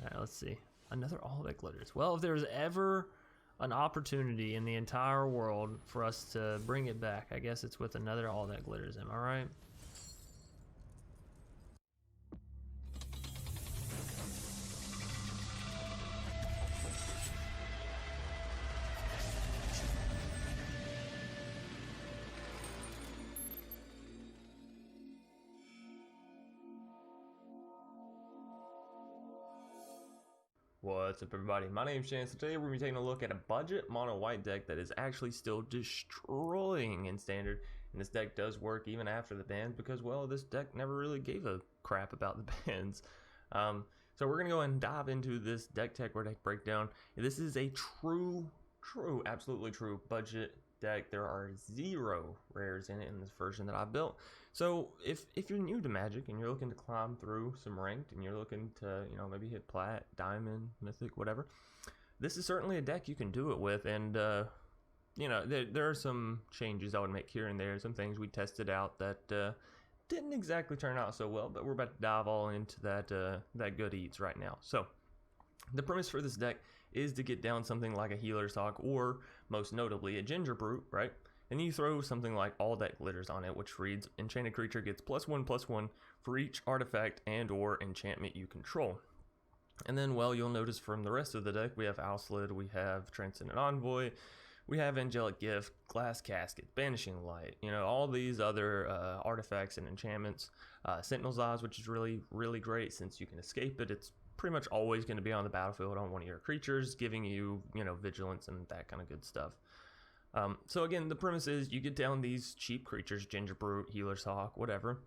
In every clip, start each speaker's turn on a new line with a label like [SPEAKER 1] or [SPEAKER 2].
[SPEAKER 1] Alright, let's see. Another all that glitters. Well, if there's ever an opportunity in the entire world for us to bring it back, I guess it's with another all that glitters, am I right? What's up, everybody? My name's Chance. Today we're going to be taking a look at a budget mono white deck that is actually still destroying in standard. And this deck does work even after the bans because, well, this deck never really gave a crap about the bans. So we're going to go ahead and dive into this deck tech or deck breakdown. This is a absolutely true budget deck. There are 0 rares in it in this version that I built. So if you're new to Magic and you're looking to climb through some ranked and you're looking to, you know, maybe hit plat, diamond, mythic, whatever, this is certainly a deck you can do it with. And you know, there are some changes I would make here and there, some things we tested out that didn't exactly turn out so well, but we're about to dive all into that good eats right now. So the premise for this deck is to get down something like a Healer's Hawk, or most notably a Gingerbrute, right? And you throw something like All That Glitters on it, which reads, enchanted creature gets +1/+1 for each artifact and or enchantment you control. And then, well, you'll notice from the rest of the deck, we have Alseid, we have Transcendent Envoy, we have Angelic Gift, Glass Casket, Banishing Light, you know, all these other artifacts and enchantments. Sentinel's Eyes, which is really great since you can escape it. It's pretty much always going to be on the battlefield on one of your creatures, giving you, you know, vigilance and that kind of good stuff. So again, the premise is you get down these cheap creatures, Gingerbrute, Healer's Hawk, whatever,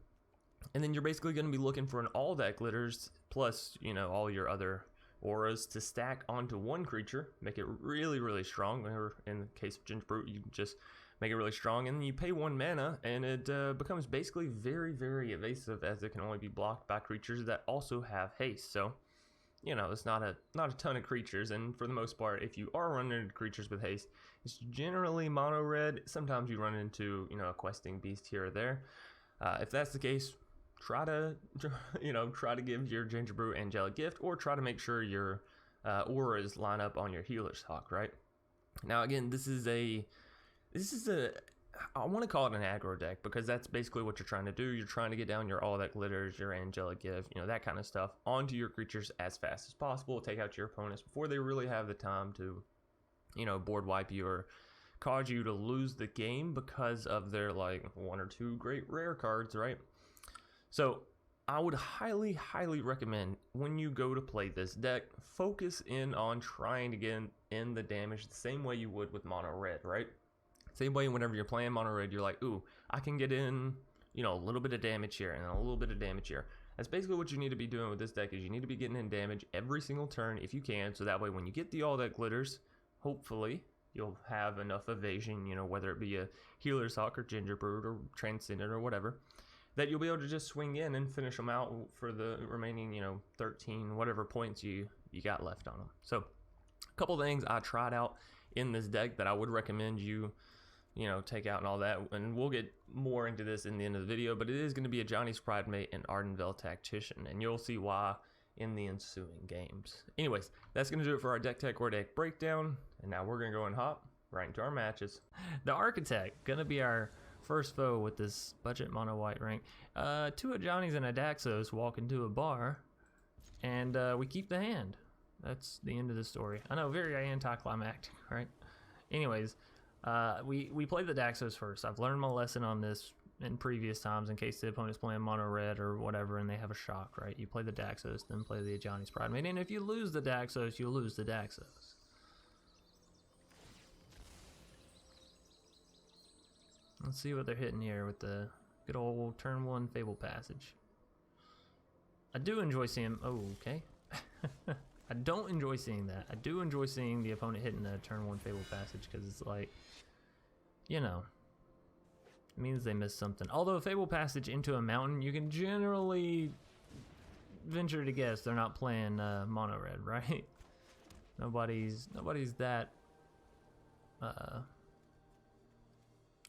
[SPEAKER 1] and then you're basically going to be looking for an All That Glitters plus, you know, all your other auras to stack onto one creature, make it really strong. Or in the case of Gingerbrute, you just make it really strong, and then you pay 1 mana, and it becomes basically very evasive, as it can only be blocked by creatures that also have haste. So, you know, it's not a ton of creatures, and for the most part, if you are running into creatures with haste, it's generally mono red. Sometimes you run into, you know, a questing beast here or there. If that's the case, try to give your Gingerbrute Angelic Gift, or try to make sure your auras line up on your Healer's Hawk, right? Now again, this is a I want to call it an aggro deck, because that's basically what you're trying to do. You're trying to get down your All That Glitters, your Angelic Gift, you know, that kind of stuff onto your creatures as fast as possible. Take out your opponents before they really have the time to, you know, board wipe you or cause you to lose the game because of their like 1 or 2 great rare cards, right? So I would highly recommend, when you go to play this deck, focus in on trying to get in the damage the same way you would with mono red, right? Same way whenever you're playing mono red, you're like, ooh, I can get in, you know, a little bit of damage here and a little bit of damage here. That's basically what you need to be doing with this deck, is you need to be getting in damage every single turn if you can, so that way when you get the All That Glitters, hopefully you'll have enough evasion, you know, whether it be a Healer's Hawk or Gingerbrute or Transcendent or whatever, that you'll be able to just swing in and finish them out for the remaining, you know, 13 whatever points you got left on them. So a couple things I tried out in this deck that I would recommend you know, take out and all that, and we'll get more into this in the end of the video, but it is going to be Ajani's Pridemate and Ardenvale Tactician, and you'll see why in the ensuing games. Anyways, that's going to do it for our deck tech or deck breakdown, and now we're going to go and hop right into our matches. The Architect, going to be our first foe with this budget mono white rank. 2 Ajani's and a Daxos walk into a bar, and we keep the hand. That's the end of the story. I know, very anticlimactic, right? Anyways, we play the Daxos first. I've learned my lesson on this in previous times in case the opponent's playing mono red or whatever and they have a shock, right? You play the Daxos, then play the Ajani's Pridemate, and if you lose the Daxos, you lose the Daxos. Let's see what they're hitting here with the good old turn 1 Fable Passage. I do enjoy seeing... Oh, okay. I don't enjoy seeing that. I do enjoy seeing the opponent hitting the turn 1 Fable Passage, because it's like, you know, it means they missed something. Although Fable Passage into a mountain, you can generally venture to guess they're not playing mono red, right? Nobody's that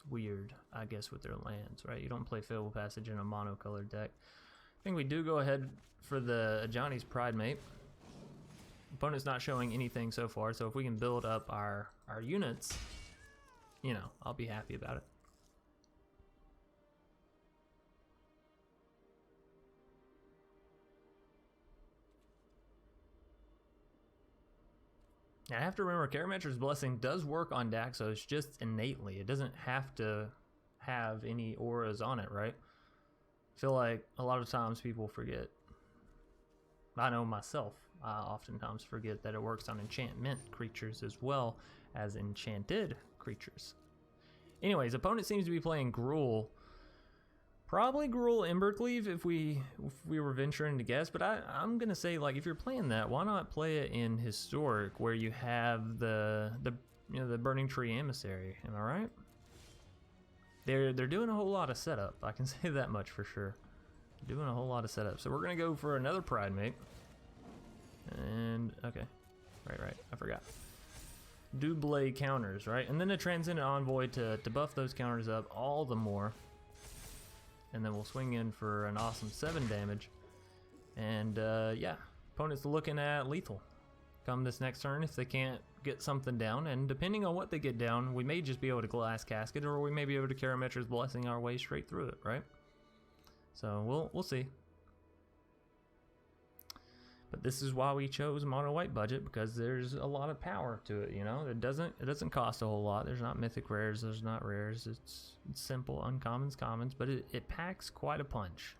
[SPEAKER 1] weird, I guess, with their lands, right? You don't play Fable Passage in a monocolored deck. I think we do go ahead for the Ajani's Pridemate.
[SPEAKER 2] Opponent's not showing anything so far, so if we can build up our units, you know, I'll be happy about it. I have to remember, Karametra's Blessing does work on Daxos just innately. It doesn't have to have any auras on it, right? I feel like a lot of times people forget. I know myself, I oftentimes forget that it works on enchantment creatures as well as enchanted creatures. Anyways, opponent seems to be playing Gruul. Probably Gruul Embercleave if we were venturing to guess, but I'm gonna say, like, if you're playing that, why not play it in Historic where you have the Burning Tree Emissary? Am I right? They're doing a whole lot of setup. I can say that much for sure. Doing a whole lot of setup. So we're gonna go for another Pridemate. And okay, right. I forgot. Double counters, right? And then a Transcendent Envoy to buff those counters up all the more. And then we'll swing in for an awesome 7 damage. And yeah, opponent's looking at lethal come this next turn if they can't get something down. And depending on what they get down, we may just be able to Glass Casket, or we may be able to Karametra's Blessing our way straight through it, right? So we'll see. But this is why we chose mono white budget, because there's a lot of power to it, you know? It doesn't cost a whole lot. There's not mythic rares, there's not rares. It's simple, uncommons, commons, but it packs quite a punch.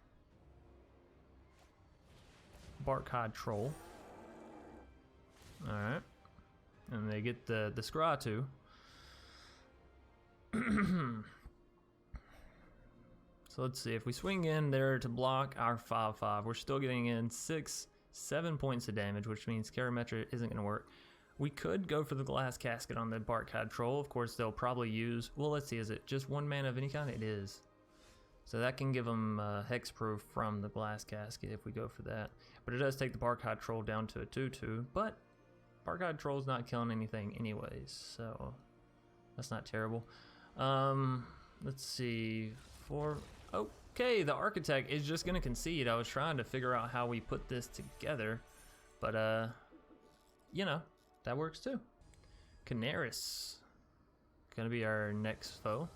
[SPEAKER 2] Barkhide Troll. Alright. And they get the Scry too. So let's see, if we swing in there to block our 5/5, we're still getting in 7 points of damage, which means Karametra isn't going to work. We could go for the Glass Casket on the Barkhide Troll. Of course, they'll probably use, well, let's see, is it just 1 mana of any kind? It is. So that can give them hexproof from the Glass Casket if we go for that. But it does take the Barkhide Troll down to a 2/2, but Barkhide Troll's not killing anything anyways, so that's not terrible. Let's see, okay, the Architect is just gonna concede. I was trying to figure out how we put this together, but you know, that works too. Canaris, gonna be our next foe.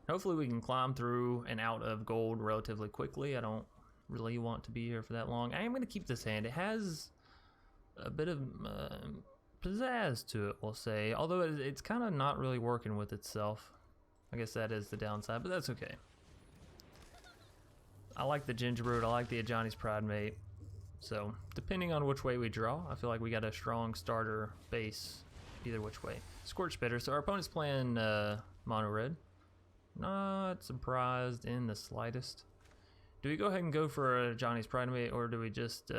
[SPEAKER 2] Hopefully we can climb through and out of gold relatively quickly. I don't really want to be here for that long. I am gonna keep this hand. It has a bit of pizzazz to it, we'll say, although it's kind of not really working with itself. I guess that is the downside, but that's okay. I like the Gingerbrute, I like the Ajani's Pridemate. So, depending on which way we draw, I feel like we got a strong starter base either which way. Scorch Bitter, so our opponent's playing mono red. Not surprised in the slightest. Do we go ahead and go for Ajani's Pridemate, or do we just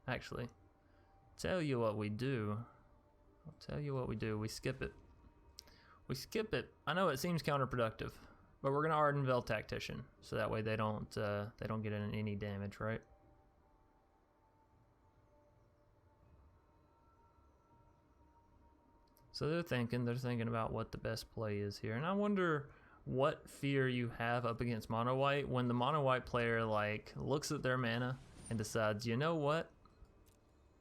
[SPEAKER 2] actually, tell you what we do. I'll tell you what we do. We skip it. We skip it. I know it seems counterproductive, but we're gonna Ardenvale Tactician, so that way they don't get in any damage, right? So they're thinking about what the best play is here, and I wonder what fear you have up against mono white when the mono white player like looks at their mana and decides, you know what,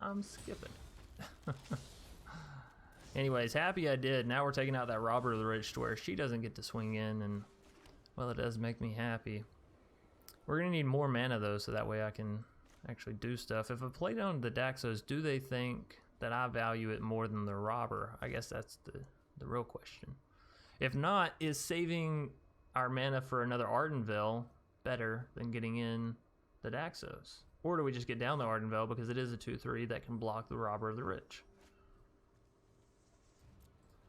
[SPEAKER 2] I'm skipping. Anyways, happy I did. Now we're taking out that Robber of the Rich to where she doesn't get to swing in, and well, it does make me happy. We're gonna need more mana though, so that way I can actually do stuff. If I play down the Daxos, do they think that I value it more than the Robber? I guess that's the real question. If not, is saving our mana for another Ardenvale better than getting in the Daxos? Or do we just get down the Ardenvale because it is a 2/3 that can block the Robber of the Rich?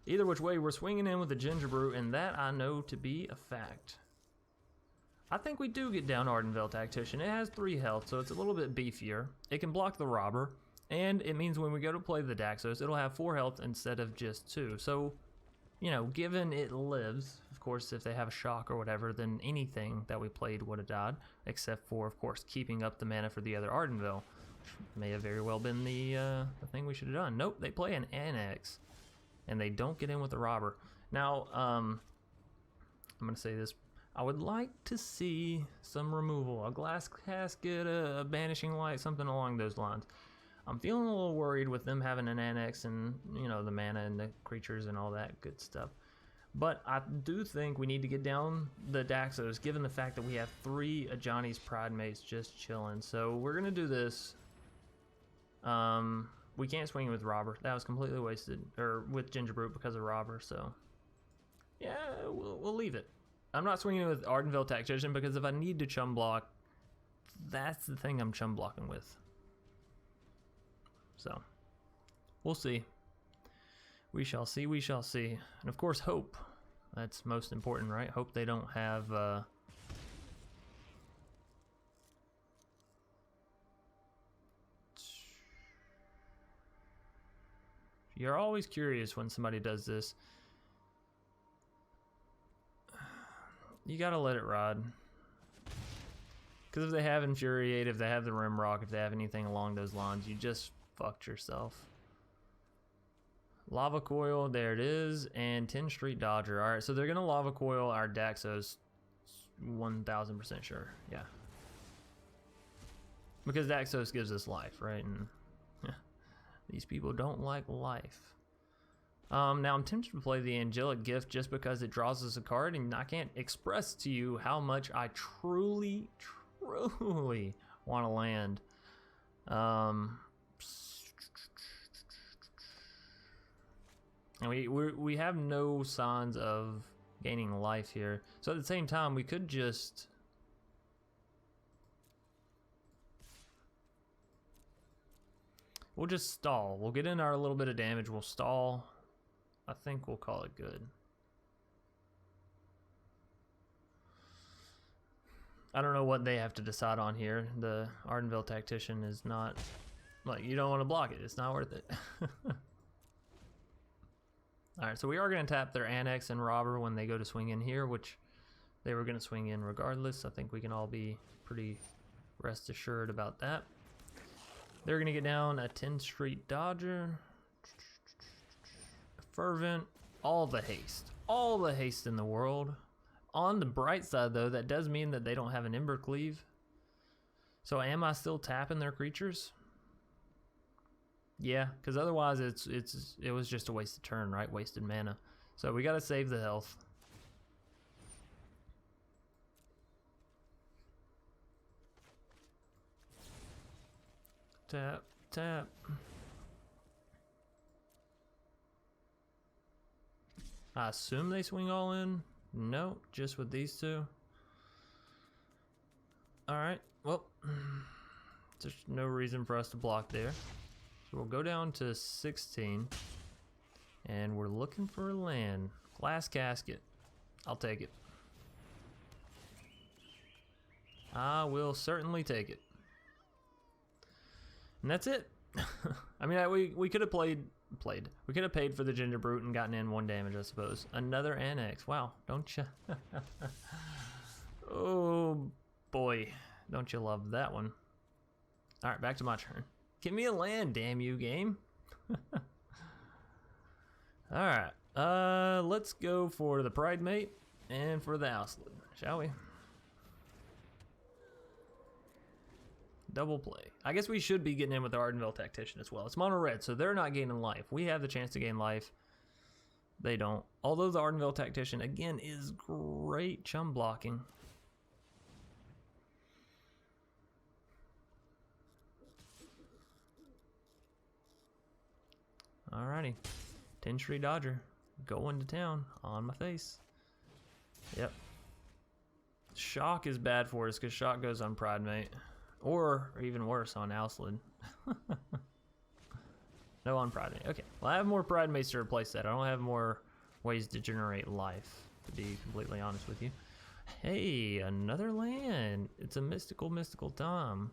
[SPEAKER 2] Either which way, we're swinging in with the Gingerbrute, and that I know to be a fact. I think we do get down Ardenvale Tactician. It has 3 health, so it's a little bit beefier. It can block the Robber, and it means when we go to play the Daxos, it'll have 4 health instead of just 2. So, you know, given it lives, of course, if they have a shock or whatever, then anything that we played would have died, except for, of course, keeping up the mana for the other Ardenvale, which may have very well been the thing we should have done. Nope, they play an Annex, and they don't get in with the Robber. Now, I'm going to say this. I would like to see some removal, a Glass Casket, a Banishing Light, something along those lines. I'm feeling a little worried with them having an annex and, you know, the mana and the creatures and all that good stuff. But I do think we need to get down the Daxos, given the fact that we have 3 Ajani's Pridemates just chilling. So we're going to do this. We can't swing with Robber. That was completely wasted. Or with Gingerbrute because of Robber, so... yeah, we'll leave it. I'm not swinging with Ardenvale Tactician because if I need to chum block, that's the thing I'm chum blocking with. So, we'll see. We shall see, we shall see. And of course, hope. That's most important, right? Hope they don't have... You're always curious when somebody does this. You gotta let it ride. Because if they have Infuriate, if they have the Rimrock, if they have anything along those lines, you just fucked yourself. Lava Coil, there it is, and 10 Street Dodger. Alright, so they're gonna Lava Coil our Daxos, 1000% sure, yeah. Because Daxos gives us life, right? And yeah, these people don't like life. Now I'm tempted to play the Angelic Gift just because it draws us a card, and I can't express to you how much I truly want to land. And we have no signs of gaining life here. So at the same time, we could just... we'll just stall. We'll get in our little bit of damage. We'll stall. I think we'll call it good. I don't know what they have to decide on here. The Ardenvale Tactician is not... like, you don't want to block it. It's not worth it. Alright, so we are going to tap their Annex and Robber when they go to swing in here, which they were going to swing in regardless. I think we can all be pretty rest assured about that. They're going to get down a 10 Street Dodger. Fervent. All the haste. All the haste in the world. On the bright side, though, that does mean that they don't have an Ember Cleave. So am I still tapping their creatures? Yeah, because otherwise it was just a wasted turn, right? Wasted mana. So we got to save the health. Tap, tap. I assume they swing all in. No, just with these two. Alright, well, there's no reason for us to block there. So we'll go down to 16. And we're looking for a land. Glass Casket. I'll take it. I will certainly take it. And that's it. I mean, we could have played. We could have paid for the Gingerbrute and gotten in 1 damage, I suppose. Another Annex. Wow, don't you? Oh, boy. Don't you love that one? All right, back to my turn. Give me a land, damn you, game. All right. Let's go for the Pridemate and for the Alseid, shall we? Double play. I guess we should be getting in with the Ardenvale Tactician as well. It's mono red, so they're not gaining life. We have the chance to gain life. They don't. Although the Ardenvale Tactician, again, is great chum blocking. Alrighty. 10 Street Dodger. Going to town. On my face. Yep. Shock is bad for us because Shock goes on Pridemate. Or even worse, on Alseid. No, on Pridemate. Okay. Well, I have more Pridemates to replace that. I don't have more ways to generate life, to be completely honest with you. Hey, another land. It's a mystical time.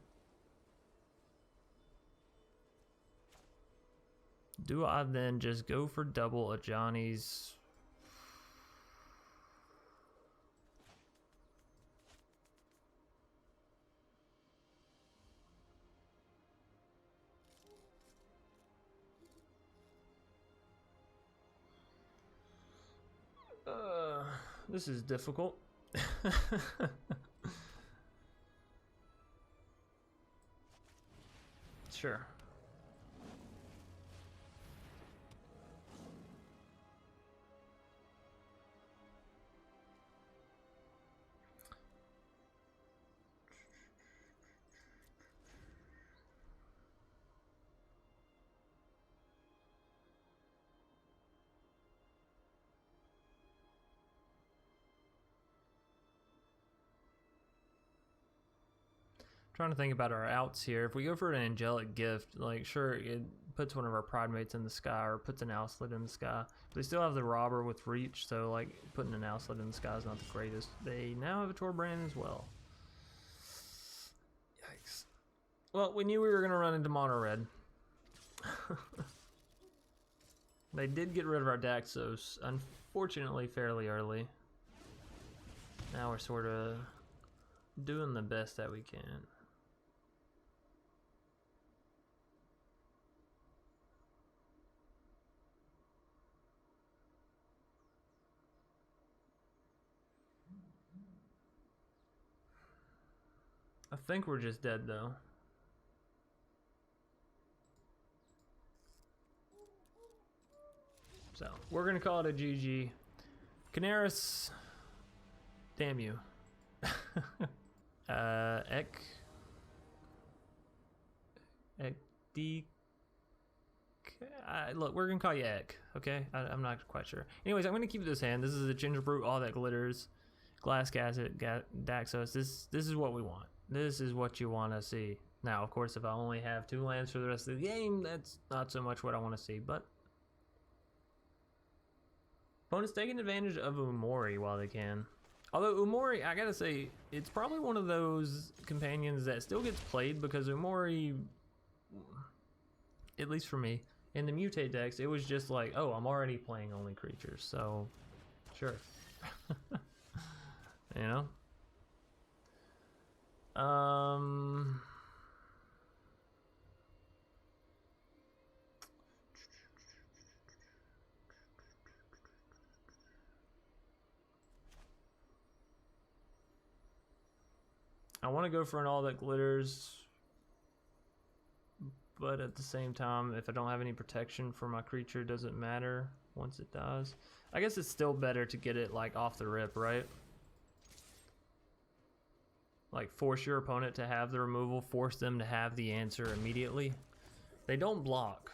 [SPEAKER 2] Do I then just go for double Ajani's? This is difficult. Sure. Trying to think about our outs here. If we go for an Angelic Gift, like, sure, it puts one of our Pridemates in the sky or puts an Alseid in the sky. But they still have the Robber with Reach, so, like, putting an Alseid in the sky is not the greatest. They now have a Torbrand as well. Yikes. Well, we knew we were going to run into Mono Red. They did get rid of our Daxos, unfortunately, fairly early. Now we're sort of doing the best that we can. I think we're just dead though. So we're gonna call it a GG. Canaris, damn you. Ek D. Look, we're gonna call you Ek, okay? I'm not quite sure. Anyways, I'm gonna keep this hand. This is a Gingerbrute, all that glitters, Glass Casket, Daxos. This is what we want. This is what you want to see. Now, of course, if I only have 2 lands for the rest of the game, that's not so much what I want to see. But opponents taking advantage of Umori while they can. Although Umori, I gotta say, it's probably one of those companions that still gets played because Umori, at least for me, in the mutate decks, it was just like, oh, I'm already playing only creatures, so sure. You know? I want to go for an all that glitters, but at the same time, if I don't have any protection for my creature, it doesn't matter once it dies. I guess it's still better to get it like off the rip, right? Like force your opponent to have the removal, force them to have the answer immediately. They don't block,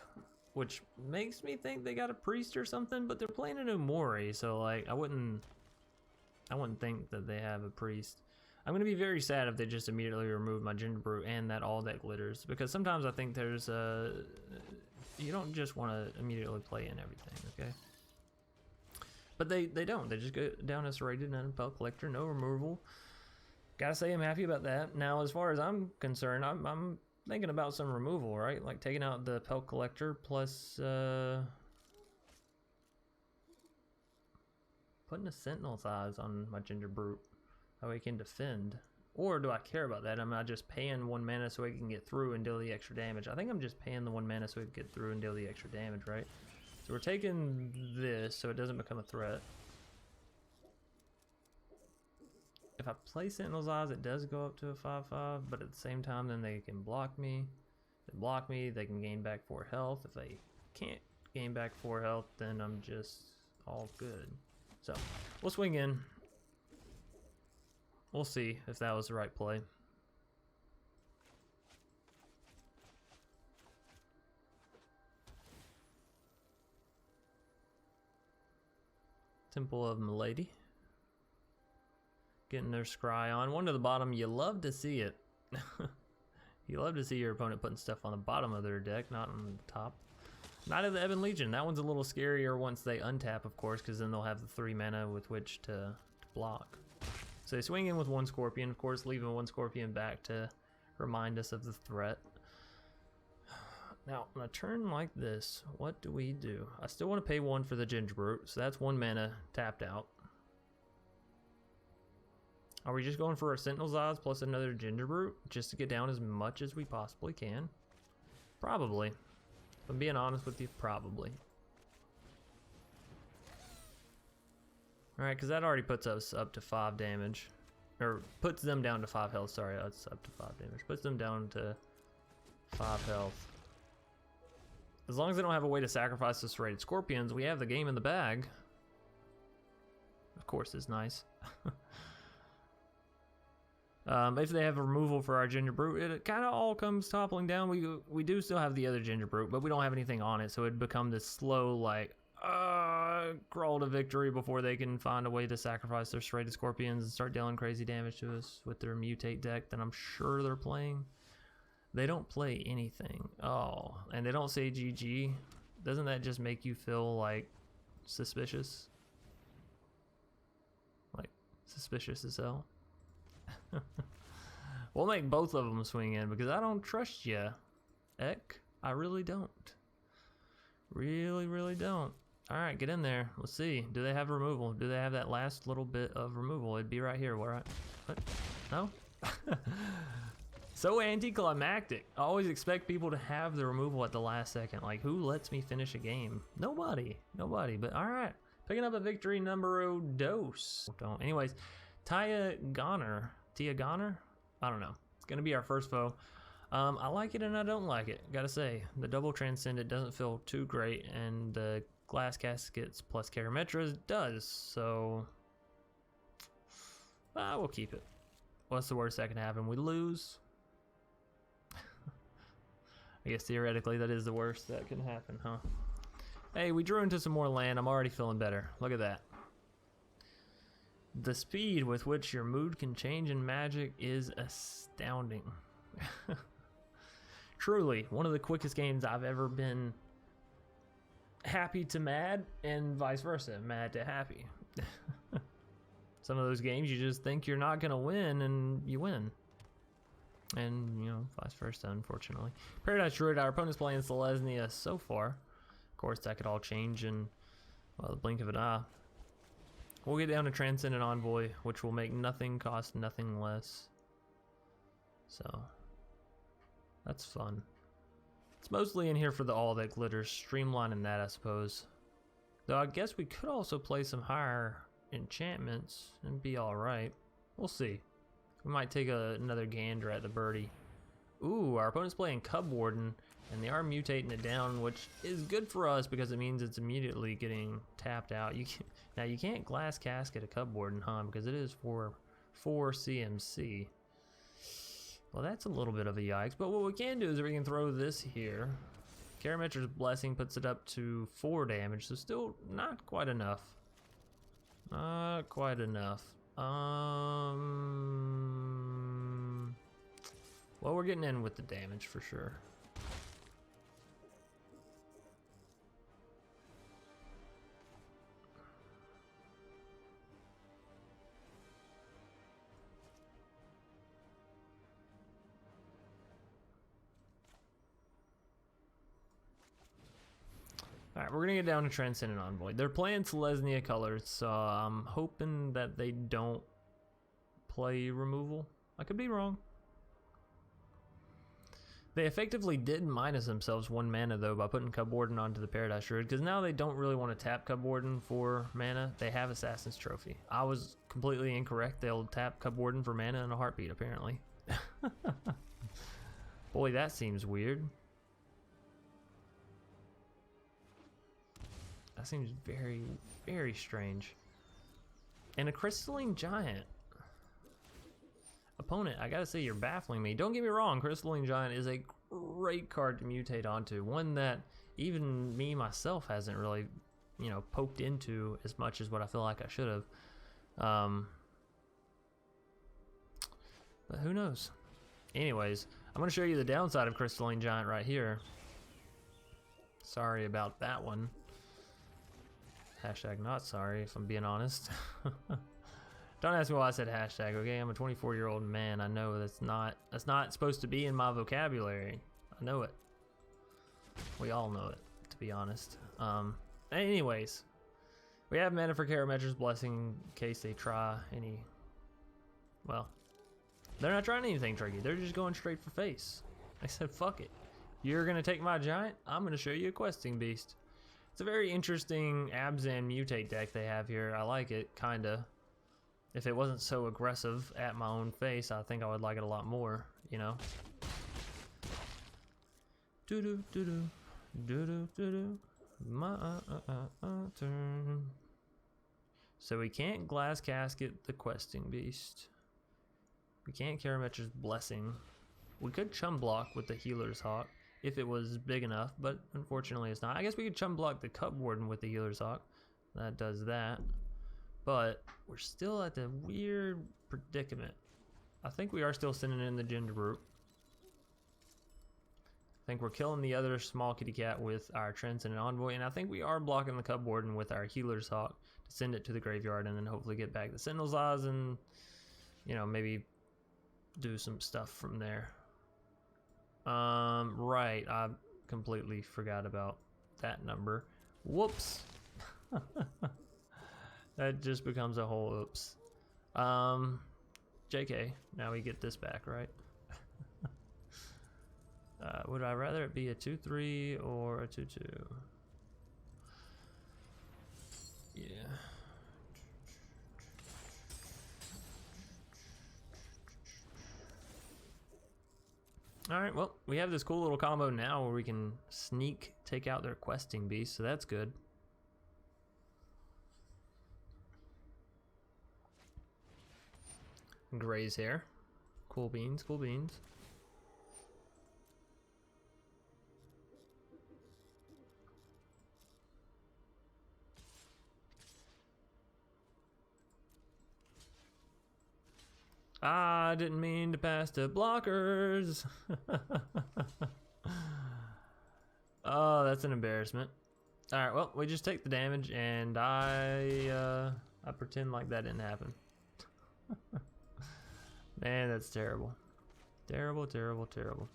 [SPEAKER 2] which makes me think they got a priest or something, but they're playing an Umori, so like I wouldn't think that they have a priest. I'm gonna be very sad if they just immediately remove my Gingerbrute and that all that glitters, because sometimes I think there's you don't just want to immediately play in everything, okay? But they don't. They just go down as rated and Pel Collector, no removal. Gotta say I'm happy about that. Now, as far as I'm concerned, I'm thinking about some removal, right? Like taking out the Pel Collector plus putting a Sentinel's Eyes on my Gingerbrute. That way he can defend. Or do I care about that? Am I just paying 1 mana so he can get through and deal the extra damage? I think I'm just paying the 1 mana so he can get through and deal the extra damage, right? So we're taking this so it doesn't become a threat. If I play Sentinel's Eyes, it does go up to a 5/5, but at the same time, then they can block me. If they block me, they can gain back 4 health. If they can't gain back 4 health, then I'm just all good. So, we'll swing in. We'll see if that was the right play. Temple of Milady. Getting their scry on. One to the bottom, you love to see it. You love to see your opponent putting stuff on the bottom of their deck, not on the top. Knight of the Ebon Legion. That one's a little scarier once they untap, of course, because then they'll have the 3 mana with which to block. So they swing in with 1 Scorpion, of course, leaving 1 Scorpion back to remind us of the threat. Now, on a turn like this, what do we do? I still want to pay 1 for the Gingerbrute, so that's 1 mana tapped out. Are we just going for a Sentinel's Eyes plus another Gingerbrute just to get down as much as we possibly can? Probably. If I'm being honest with you, probably. Alright, because that already puts us up to 5 damage. Or puts them down to 5 health. Sorry, that's up to 5 damage. Puts them down to 5 health. As long as they don't have a way to sacrifice the serrated scorpions, we have the game in the bag. Of course, it's nice. If they have a removal for our Gingerbrute, it kind of all comes toppling down. We do still have the other Gingerbrute, but we don't have anything on it, so it'd become this slow, like, crawl to victory before they can find a way to sacrifice their serrated scorpions and start dealing crazy damage to us with their mutate deck that I'm sure they're playing. They don't play anything. Oh, and they don't say GG. Doesn't that just make you feel like suspicious? Like suspicious as hell? We'll make both of them swing in because I don't trust you, Eck. I really don't. Really don't. Alright, get in there. Let's see. Do they have removal? Do they have that last little bit of removal? It'd be right here. What? No? So anticlimactic. I always expect people to have the removal at the last second. Like, who lets me finish a game? Nobody. But alright. Picking up a victory numero dos. Don't. Anyways, Tia Goner. I don't know. It's going to be our first foe. I like it and I don't like it. Gotta say, the double Transcendent doesn't feel too great, and the Glass Caskets plus Karametra does, so we'll keep it. What's the worst that can happen? We lose? I guess theoretically that is the worst that can happen, huh? Hey, we drew into some more land. I'm already feeling better. Look at that. The speed with which your mood can change in Magic is astounding. Truly, one of the quickest games I've ever been happy to mad, and vice versa, mad to happy. Some of those games you just think you're not going to win, and you win. And, you know, vice versa, unfortunately. Paradise Druid, our opponent's playing Selesnya so far. Of course, that could all change in, well, the blink of an eye. We'll get down to Transcendent Envoy, which will make nothing cost nothing less. So, that's fun. It's mostly in here for the all that glitters, streamlining that, I suppose. Though I guess we could also play some higher enchantments and be alright. We'll see. We might take another gander at the birdie. Ooh, our opponent's playing Cub Warden, and they are mutating it down, which is good for us because it means it's immediately getting tapped out. Now you can't Glass Casket a Cub Warden, huh? Because it is for 4 CMC. Well, that's a little bit of a yikes, but what we can do is we can throw this here. Karametra's Blessing puts it up to 4 damage, so still not quite enough. Not quite enough. Well, we're getting in with the damage for sure. Alright, we're gonna get down to Transcendent Envoy. They're playing Selesnya colors, so I'm hoping that they don't play removal. I could be wrong. They effectively did minus themselves 1 mana though by putting Cub Warden onto the Paradise Druid, because now they don't really want to tap Cub Warden for mana. They have Assassin's Trophy. I was completely incorrect. They'll tap Cub Warden for mana in a heartbeat, apparently. Boy, that seems weird. That seems very, very strange. And a Crystalline Giant. Opponent, I gotta say, you're baffling me. Don't get me wrong, Crystalline Giant is a great card to mutate onto. One that even me, myself, hasn't really, you know, poked into as much as what I feel like I should have. But who knows? Anyways, I'm gonna show you the downside of Crystalline Giant right here. Sorry about that one. Hashtag not sorry, if I'm being honest. Don't ask me why I said hashtag, okay? I'm a 24-year-old man. I know that's not supposed to be in my vocabulary. I know it. We all know it, to be honest. Anyways, we have mana for Karametra's Blessing in case they try any. Well, they're not trying anything tricky. They're just going straight for face. I said, fuck it. You're gonna take my giant? I'm gonna show you a questing beast. It's a very interesting Abzan Mutate deck they have here. I like it, kinda. If it wasn't so aggressive at my own face, I think I would like it a lot more, you know? Doo-doo, doo-doo, doo-doo, doo-doo, my turn. So we can't Glass Casket the Questing Beast. We can't Karametra's Blessing. We could Chum Block with the Healer's Hawk if it was big enough, but unfortunately it's not. I guess we could Chum Block the Cup Warden with the Healer's Hawk. That does that. But we're still at the weird predicament. I think we are still sending in the Gingerbrute. I think we're killing the other small kitty cat with our Transcendent Envoy, and I think we are blocking the Cup Warden with our Healer's Hawk to send it to the graveyard and then hopefully get back the Sentinel's Eyes and, you know, maybe do some stuff from there. Right, I completely forgot about that number. Whoops. That just becomes a whole oops. JK, now we get this back, right? Would I rather it be a 2-3 or a 2-2? Yeah. Alright, well, we have this cool little combo now where we can sneak take out their questing beast, so that's good. Gray's hair. Cool beans, cool beans. I didn't mean to pass the blockers. Oh, that's an embarrassment. All right, well, we just take the damage, and I pretend like that didn't happen. Man, that's terrible. Terrible, terrible, terrible.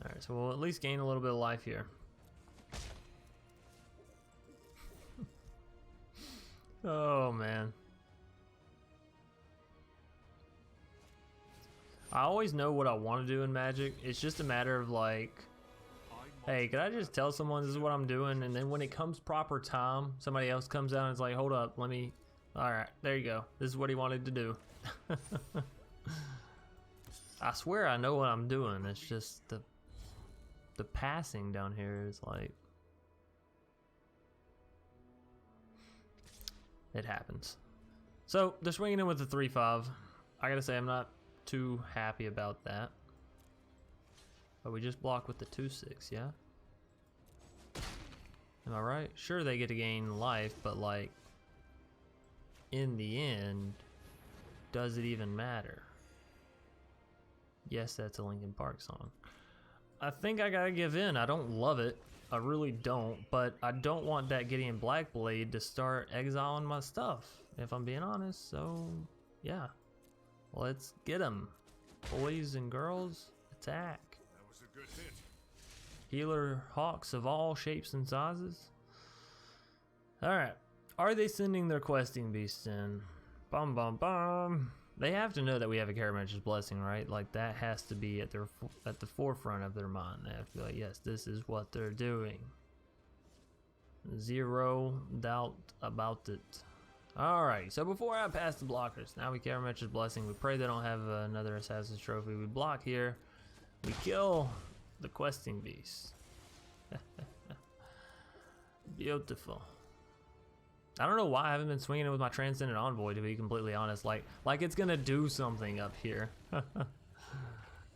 [SPEAKER 2] Alright, so we'll at least gain a little bit of life here. Oh, man. I always know what I want to do in Magic. It's just a matter of like, hey, could I just tell someone this is what I'm doing? And then when it comes proper time, somebody else comes out and it's like, hold up, let me, all right, there you go. This is what he wanted to do. I swear I know what I'm doing. It's just the passing down here is like, it happens. So they're swinging in with the 3-5. I gotta say, I'm not too happy about that. But we just block with the 2-6, yeah? Am I right? Sure, they get to gain life, but like, in the end, does it even matter? Yes, that's a Linkin Park song. I think I gotta give in. I don't love it. I really don't, but I don't want that Gideon Blackblade to start exiling my stuff, if I'm being honest. So, yeah. Let's get him. Boys and girls, attack.
[SPEAKER 3] That was a good hit.
[SPEAKER 2] Healer Hawks of all shapes and sizes. Alright. Are they sending their questing beasts in? Bum bum bum. They have to know that we have a Karametra's Blessing, right? Like, that has to be at the forefront of their mind. They have to be like, yes, this is what they're doing. Zero doubt about it. Alright, so before I pass the blockers, now we Karametra's Blessing. We pray they don't have another Assassin's Trophy. We block here. We kill the questing beast. Beautiful. I don't know why I haven't been swinging it with my Transcendent Envoy, to be completely honest. Like it's gonna do something up here.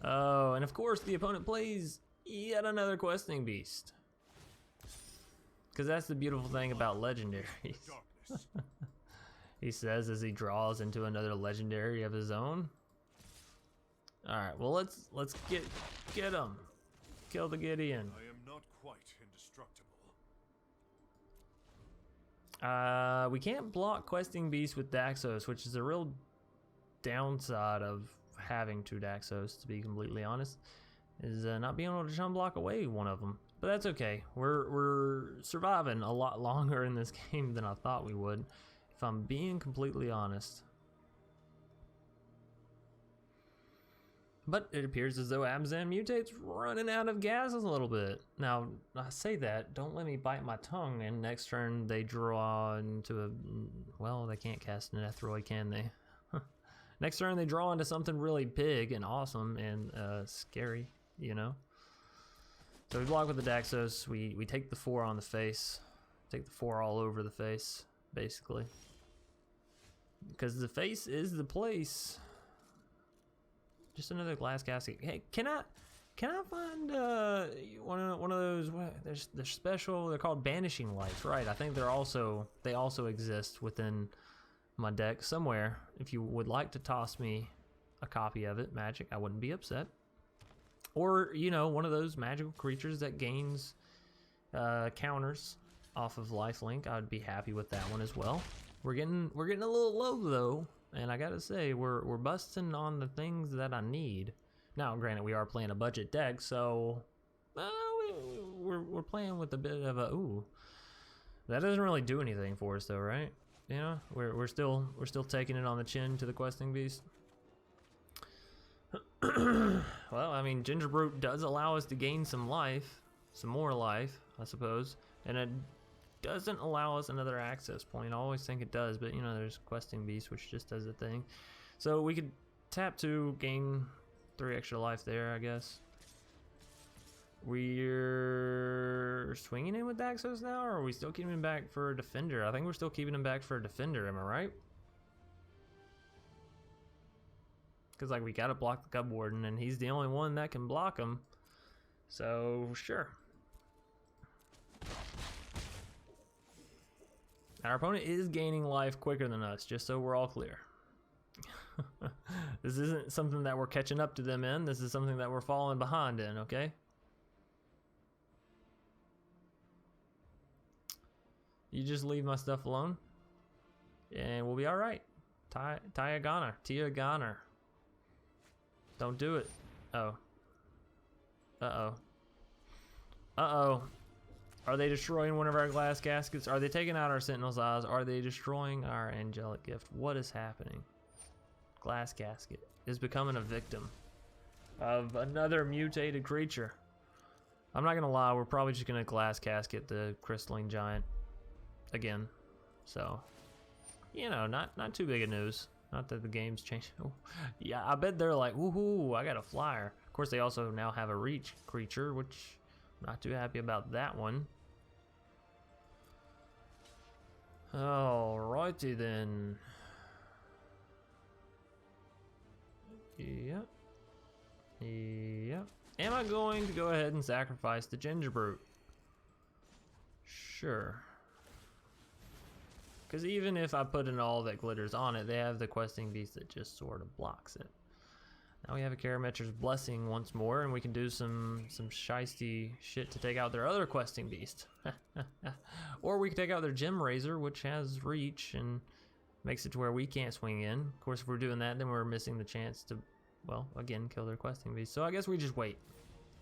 [SPEAKER 2] Oh, and of course the opponent plays yet another questing beast. Because that's the beautiful thing about legendaries. He says as he draws into another legendary of his own. Alright, well let's get him. Kill the Gideon.
[SPEAKER 3] I am not quite indestructible.
[SPEAKER 2] We can't block questing beasts with Daxos, which is a real downside of having two Daxos, to be completely honest. is not being able to chum block away one of them. But that's okay. We're surviving a lot longer in this game than I thought we would, if I'm being completely honest. But it appears as though Abzan Mutate's running out of gas a little bit. Now, I say that, don't let me bite my tongue, and next turn they draw into a... Well, they can't cast an Ethroid, can they? Next turn they draw into something really big and awesome and scary, you know? So we block with the Daxos, we take the 4 on the face. Take the 4 all over the face, basically. Because the face is the place. Just another Glass Casket. Hey, can I find one of those? They're special. They're called Banishing Lights, right? I think they also exist within my deck somewhere. If you would like to toss me a copy of it, Magic, I wouldn't be upset. Or you know, one of those magical creatures that gains counters off of lifelink, I would be happy with that one as well. We're getting a little low though. And I gotta say, we're busting on the things that I need. Now, granted, we are playing a budget deck, so we're playing with a bit of a ooh. That doesn't really do anything for us, though, right? You know, we're still taking it on the chin to the questing beast. Well, I mean, Gingerbrute does allow us to gain some life, some more life, I suppose, and it doesn't allow us another access point. I always think it does, but you know, there's questing beast which just does a thing. So we could tap to gain 3 extra life there, I guess. We're swinging in with Daxos now, or are we still keeping him back for a defender? I think we're still keeping him back for a defender, am I right? Because like we gotta block the Cub Warden and he's the only one that can block him. So sure. Our opponent is gaining life quicker than us, just so we're all clear. This isn't something that we're catching up to them in. This is something that we're falling behind in, okay? You just leave my stuff alone, and we'll be all right. Tia Goner. Don't do it. Oh. Uh-oh. Uh-oh. Are they destroying one of our Glass Caskets? Are they taking out our Sentinel's Eyes? Are they destroying our Angelic Gift? What is happening? Glass Casket is becoming a victim of another mutated creature. I'm not gonna lie, we're probably just gonna Glass Casket the Crystalline Giant again. So, you know, not too big of news. Not that the game's changed. Oh, yeah, I bet they're like, woohoo, I got a flyer. Of course, they also now have a reach creature, which I'm not too happy about that one. Alrighty then. Yep. Yep. Am I going to go ahead and sacrifice the Gingerbrute? Sure. Because even if I put in all that glitters on it, they have the questing beast that just sort of blocks it. Now we have a Karametra's Blessing once more, and we can do some shiesty shit to take out their other questing beast. Or we can take out their Gem Razor, which has reach and makes it to where we can't swing in. Of course, if we're doing that, then we're missing the chance to, well, again, kill their questing beast. So I guess we just wait.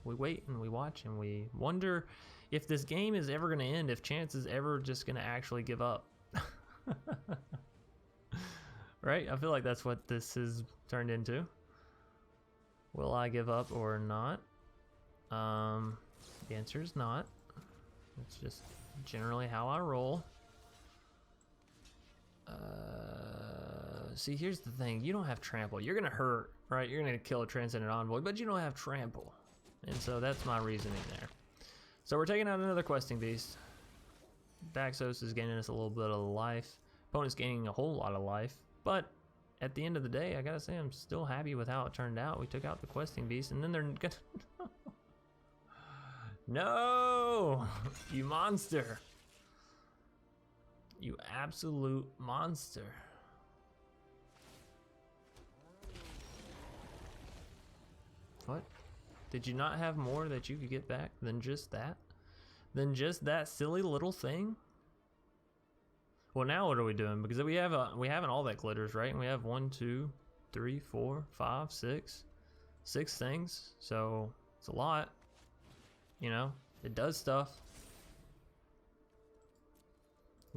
[SPEAKER 2] We wait and we watch and we wonder if this game is ever going to end, if Chance is ever just going to actually give up. Right? I feel like that's what this has turned into. Will I give up or not? The answer is not. It's just generally how I roll. See, here's the thing. You don't have trample. You're gonna hurt, right? You're gonna kill a Transcendent Envoy, but you don't have trample. And so that's my reasoning there. So we're taking out another questing beast. Daxos is gaining us a little bit of life. Opponent's gaining a whole lot of life. But at the end of the day, I gotta say I'm still happy with how it turned out. We took out the questing beast, and then they're gonna... No! You monster! You absolute monster. What? Did you not have more that you could get back than just that? Than just that silly little thing? Well, now what are we doing? Because we haven't all that glitters, right? And we have 1, 2, 3, 4, 5, 6 things. So It's a lot. You know, it does stuff.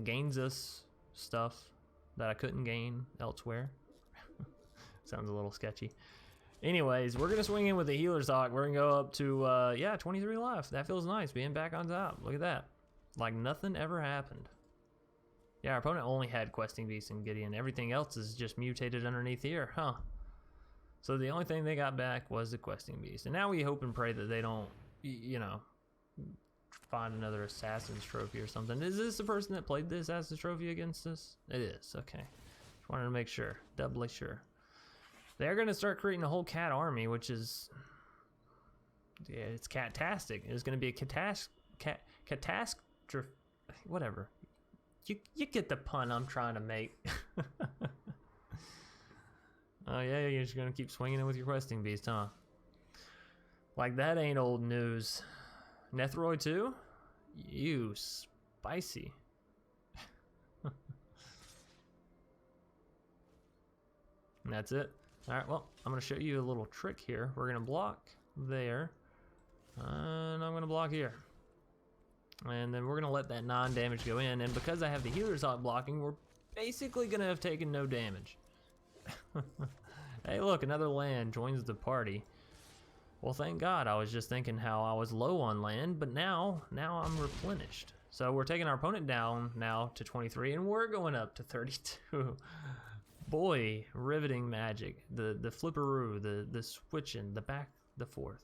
[SPEAKER 2] Gains us stuff that I couldn't gain elsewhere. Sounds a little sketchy. Anyways, we're gonna swing in with the Healer's Hawk. We're gonna go up to yeah, 23 life. That feels nice, being back on top. Look at that. Like nothing ever happened. Yeah, our opponent only had Questing Beast and Gideon. Everything else is just mutated underneath here, huh? So the only thing they got back was the Questing Beast. And now we hope and pray that they don't, you know, find another Assassin's Trophy or something. Is this the person that played the Assassin's Trophy against us? It is, okay. Just wanted to make sure, doubly sure. They're gonna start creating a whole cat army, which is, yeah, it's catastic. It's gonna be a catastrophe, whatever. You get the pun I'm trying to make. Oh yeah, you're just gonna keep swinging it with your Questing Beast, huh? Like that ain't old news. Nethroi too? You spicy. And that's it. Alright, well, I'm gonna show you a little trick here. We're gonna block there. And I'm gonna block here. And then we're gonna let that non-damage go in. And because I have the Healer's Hawk blocking, we're basically gonna have taken no damage. Hey look, another land joins the party. Well, thank God. I was just thinking how I was low on land, but now I'm replenished. So we're taking our opponent down now to 23, and we're going up to 32. Boy, riveting magic. The flipperoo, the switching, the back, the forth.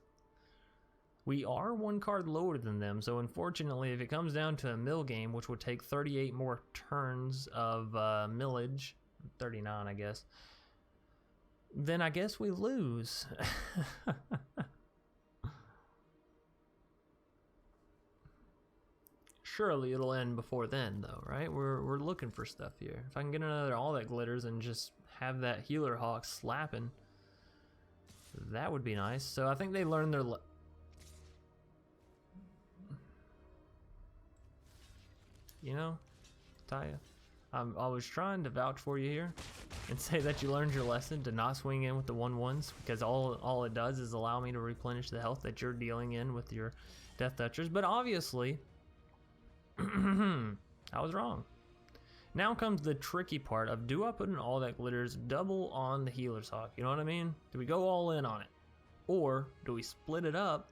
[SPEAKER 2] We are one card lower than them, so unfortunately, if it comes down to a mill game, which would take 38 more turns of millage, 39, I guess, then I guess we lose. Surely it'll end before then, though, right? We're looking for stuff here. If I can get another All That Glitters and just have that Healer Hawk slapping, that would be nice. So I think they learned their you know, Taya, I was trying to vouch for you here and say that you learned your lesson to not swing in with the 1/1s, because all it does is allow me to replenish the health that you're dealing in with your Death Touchers. But obviously, I was wrong. Now comes the tricky part of, do I put an All That Glitters double on the Healer's Hawk? You know what I mean? Do we go all in on it? Or do we split it up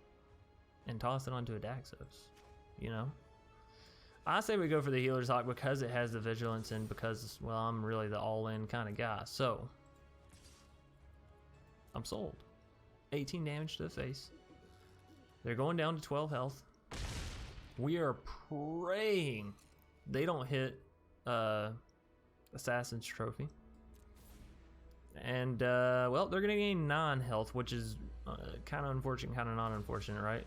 [SPEAKER 2] and toss it onto a Daxos? You know? I say we go for the Healer's Hawk because it has the Vigilance and because, well, I'm really the all-in kind of guy. So, I'm sold. 18 damage to the face. They're going down to 12 health. We are praying they don't hit Assassin's Trophy. And, well, they're going to gain 9 health, which is kind of unfortunate, kind of not unfortunate, right?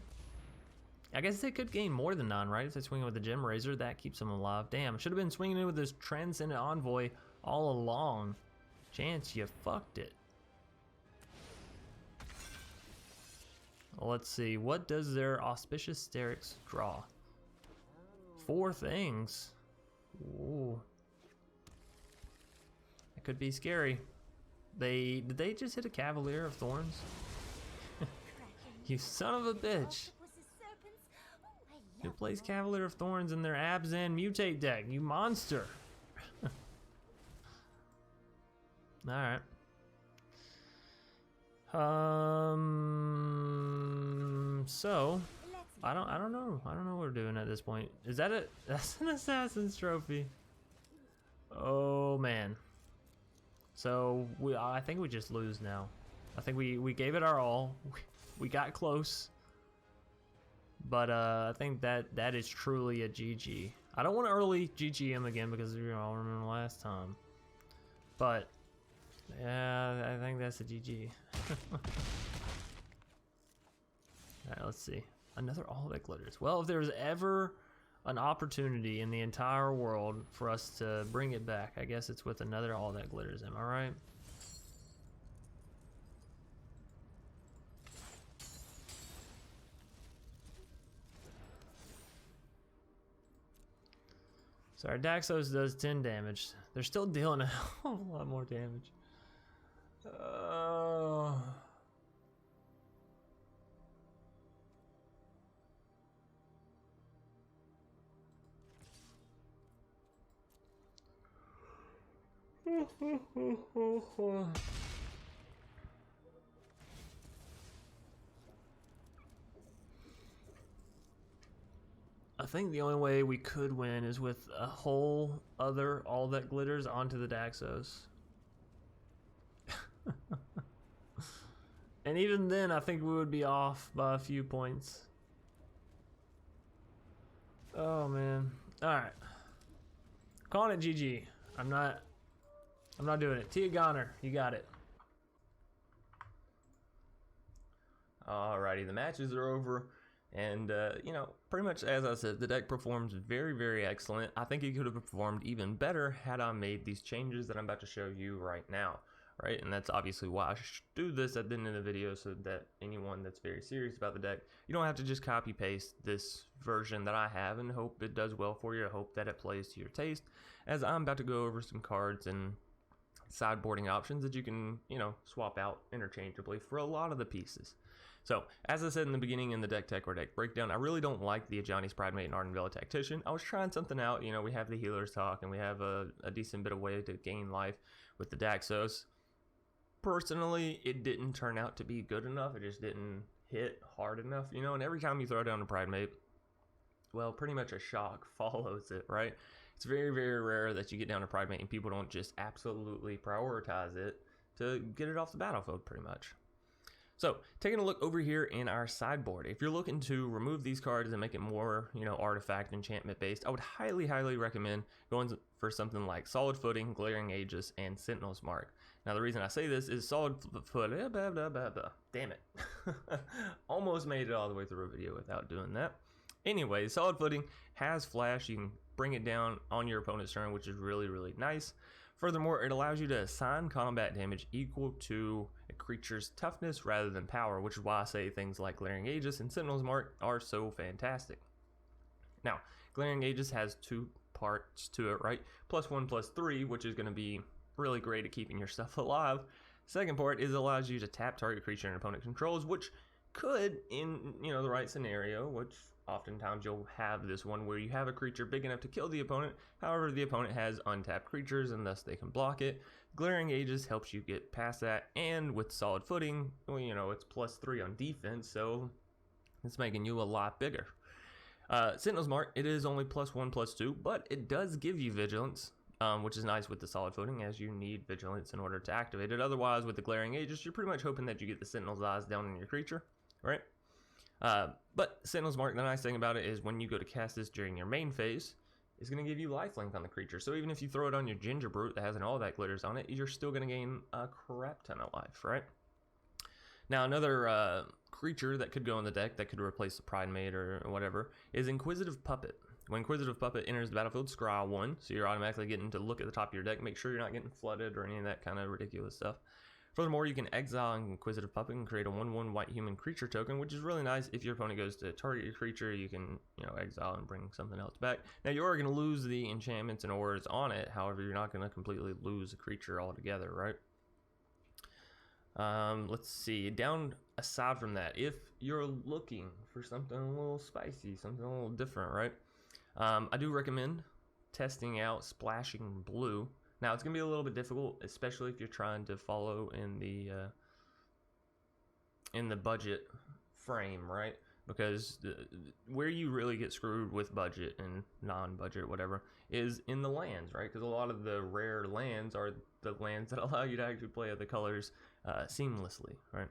[SPEAKER 2] I guess they could gain more than 9, right? If they swing with the Gem Razor, that keeps them alive. Damn, should have been swinging in with this Transcendent Envoy all along. Chance, you fucked it. Well, let's see. What does their Auspicious Sterix draw? 4 things. Ooh. That could be scary. Did they just hit a Cavalier of Thorns? You son of a bitch. Who plays Cavalier of Thorns in their Abzan Mutate deck? You monster. Alright. So I don't know. I don't know what we're doing at this point. Is that it? That's an Assassin's Trophy. Oh man. So I think we just lose now. I think we gave it our all. We got close. But I think that is truly a GG. I don't want to early GG him again because, you know, I remember last time. But yeah, I think that's a GG. Alright, let's see. Another All That Glitters. Well, if there's ever an opportunity in the entire world for us to bring it back, I guess it's with another All That Glitters. Am I right? So our Daxos does 10 damage. They're still dealing a whole lot more damage. I think the only way we could win is with a whole other all that glitters onto the Daxos. And even then, I think we would be off by a few points. Oh man. Alright. Calling it GG. I'm not doing it. Tia Goner, you got it.
[SPEAKER 1] Alrighty, the matches are over. And, you know, pretty much as I said, the deck performs very, very excellent. I think it could have performed even better had I made these changes that I'm about to show you right now, right? And that's obviously why I do this at the end of the video, so that anyone that's very serious about the deck, you don't have to just copy paste this version that I have and hope it does well for you. I hope that it plays to your taste, as I'm about to go over some cards and sideboarding options that you can, you know, swap out interchangeably for a lot of the pieces. So, as I said in the beginning in the deck tech or deck breakdown, I really don't like the Ajani's Pridemate and Ardenvale Tactician. I was trying something out. You know, we have the healer's talk and we have a decent bit of way to gain life with the Daxos. Personally, it didn't turn out to be good enough. It just didn't hit hard enough, you know, and every time you throw down a Pridemate, well, pretty much a shock follows it, right? It's very, very rare that you get down to Pridemate and people don't just absolutely prioritize it to get it off the battlefield, pretty much. So, taking a look over here in our sideboard, if you're looking to remove these cards and make it more, you know, artifact enchantment based, I would highly, highly recommend going for something like Solid Footing, Glaring Aegis, and Sentinel's Mark. Now, the reason I say this is Solid Footing, damn it, almost made it all the way through a video without doing that. Anyway, Solid Footing has flash. You can bring it down on your opponent's turn, which is really, really nice. Furthermore, it allows you to assign combat damage equal to a creature's toughness rather than power, which is why I say things like Glaring Aegis and Sentinel's Mark are so fantastic. Now, Glaring Aegis has two parts to it, right? +1, +3, which is going to be really great at keeping your stuff alive. Second part is it allows you to tap target creature and opponent controls, which could, in, you know, the right scenario, which oftentimes you'll have this one where you have a creature big enough to kill the opponent, however the opponent has untapped creatures and thus they can block it. Glaring Aegis helps you get past that, and with Solid Footing, well, you know, it's +3 on defense, so it's making you a lot bigger. Sentinel's Mark, it is only +1, +2, but it does give you Vigilance, which is nice with the Solid Footing, as you need Vigilance in order to activate it. Otherwise, with the Glaring Aegis, you're pretty much hoping that you get the Sentinel's Eyes down in your creature, right? But Sentinel's Mark, the nice thing about it is when you go to cast this during your main phase, it's going to give you lifelink on the creature. So even if you throw it on your Gingerbrute that has all that glitters on it, you're still going to gain a crap ton of life, right? Now, another creature that could go in the deck that could replace the Pridemate or whatever is Inquisitive Puppet. When Inquisitive Puppet enters the battlefield, scry 1, so you're automatically getting to look at the top of your deck, make sure you're not getting flooded or any of that kind of ridiculous stuff. Furthermore, you can exile Inquisitive Puppet and create a 1/1 white human creature token, which is really nice. If your opponent goes to target your creature, you can, you know, exile and bring something else back. Now, you are going to lose the enchantments and auras on it. However, you're not going to completely lose a creature altogether, right? Let's see. Down aside from that, if you're looking for something a little spicy, something a little different, right? I do recommend testing out Splashing Blue. Now, it's going to be a little bit difficult, especially if you're trying to follow in the budget frame, right? Because where you really get screwed with budget and non-budget, whatever, is in the lands, right? Because a lot of the rare lands are the lands that allow you to actually play other colors seamlessly, right?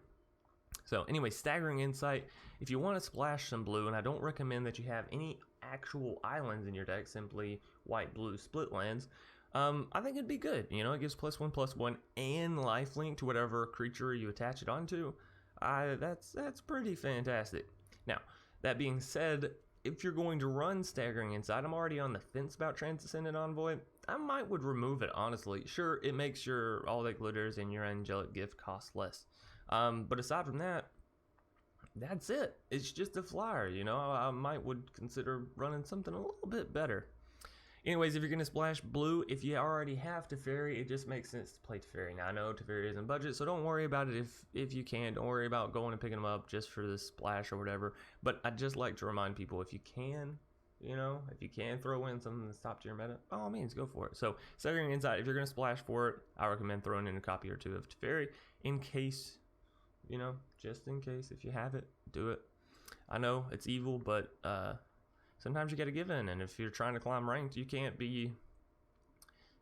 [SPEAKER 1] So anyway, Staggering Insight. If you want to splash some blue, and I don't recommend that you have any actual islands in your deck, simply white-blue split lands, I think it'd be good. You know, it gives +1/+1 and lifelink to whatever creature you attach it onto. That's pretty fantastic. Now, that being said, if you're going to run Staggering Insight, I'm already on the fence about Transcendent Envoy. I would remove it, honestly. Sure, it makes your all that glitters and your Angelic Gift cost less. But aside from that, that's it. It's just a flyer, you know. I would consider running something a little bit better. Anyways, if you're going to splash blue, if you already have Teferi, it just makes sense to play Teferi. Now, I know Teferi isn't budget, so don't worry about it if you can. Don't worry about going and picking them up just for the splash or whatever. But I'd just like to remind people, if you can, You know, if you can throw in something that's top tier meta, by all means, go for it. So, Staggering Insight, if you're going to splash for it, I recommend throwing in a copy or two of Teferi in case, you know, just in case. If you have it, do it. I know it's evil, but sometimes you got to give in. And if you're trying to climb ranked, you can't be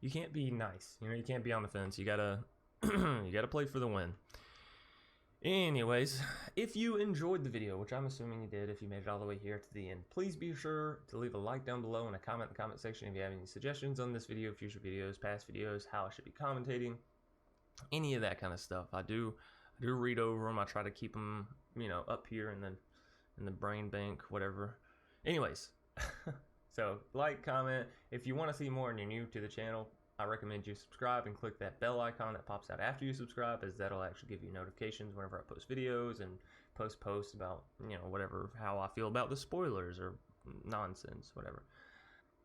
[SPEAKER 1] nice. You know, you can't be on the fence. You gotta you gotta play for the win. Anyways, if you enjoyed the video, which I'm assuming you did if you made it all the way here to the end, please be sure to leave a like down below and a comment in the comment section if you have any suggestions on this video, future videos, past videos, how I should be commentating, any of that kind of stuff. I do read over them. I try to keep them, you know, up here and then in the brain bank, whatever. Anyways, so like, comment. If you want to see more and you're new to the channel, I recommend you subscribe and click that bell icon that pops out after you subscribe, as that'll actually give you notifications whenever I post videos and post posts about, you know, whatever, how I feel about the spoilers or nonsense, whatever.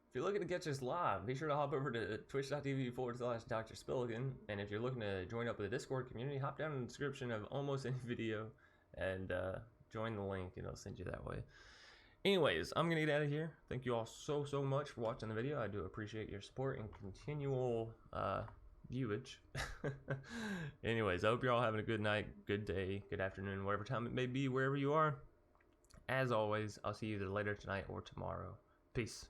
[SPEAKER 1] If you're looking to catch us live, be sure to hop over to twitch.tv/Dr. Spilligan. And if you're looking to join up with the Discord community, hop down in the description of almost any video and join the link, and it'll send you that way. Anyways, I'm going to get out of here. Thank you all so much for watching the video. I do appreciate your support and continual viewage. Anyways, I hope you're all having a good night, good day, good afternoon, whatever time it may be, wherever you are. As always, I'll see you either later tonight or tomorrow. Peace.